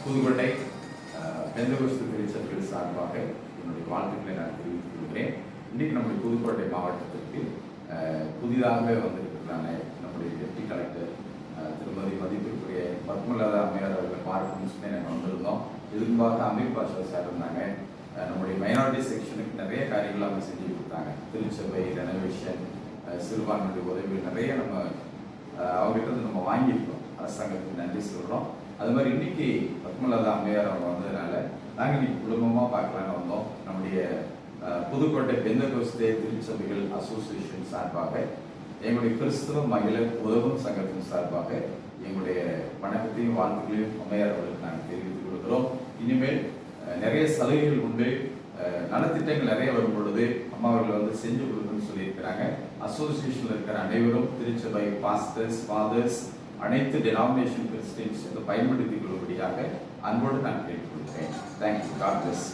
புதுக்கோட்டை பெந்தகோஸ்து திருச்சபைகள் சார்பாக என்னுடைய வாழ்த்துக்களை நான் தெரிவித்துக் கொள்கிறேன். இன்றைக்கு நம்முடைய புதுக்கோட்டை மாவட்டத்திற்கு புதிதாக வந்திருக்கிறாங்க நம்முடைய டெப்டி கலெக்டர் திருமதி மதிப்பிற்குரிய பத்மலதா அம்மையார் அவர்களை பார்க்கணும்னு சொல்லி நாங்கள் வந்திருந்தோம். இதுக்குமாக அமீர் பாஷா சார் இருந்தாங்க. நம்முடைய மைனாரிட்டி செக்ஷனுக்கு நிறைய காரியங்கள் அவங்க செஞ்சு கொடுத்தாங்க. திருச்சபை ரெனோவேஷன், சிறுபான்மையுடைய உதவி நிறைய நம்ம அவங்ககிட்ட இருந்து நம்ம வாங்கியிருக்கோம். அரசாங்கத்துக்கு நன்றி சொல்கிறோம். அது மாதிரி இன்னைக்கு பத்மலதா அம்மையார் அவங்க வந்ததுனால நாங்கள் இன்னைக்கு குடும்பமாக பார்க்கலான்னு வந்தோம். நம்முடைய புதுக்கோட்டை பெந்தகோஸ்தே திருச்சபைகள் அசோசியேஷன் சார்பாக எங்களுடைய கிறிஸ்தவ மகளிர் உதவும் சங்கத்தின் சார்பாக எங்களுடைய வணக்கத்தையும் வாழ்த்துக்களையும் அம்மையார் அவர்களுக்கு நாங்கள் தெரிவித்துக் கொள்கிறோம். இனிமேல் நிறைய சலுகைகள் உண்டு, நலத்திட்டங்கள் நிறைய வரும் பொழுது அம்மா அவர்கள் செஞ்சு கொடுக்கணும்னு சொல்லியிருக்கிறாங்க. அசோசியேஷனில் இருக்கிற அனைவரும் திருச்சபை பாஸ்டர்ஸ், ஃபாதர்ஸ், அனைத்து டெனாமினேஷன் கிறிஸ்டியன்ஸ் பயன்படுத்திக் கொள்ளும்படியாக அன்போடு நான் கேட்டுக்கொள்கிறேன். தேங்க்யூ. God plus.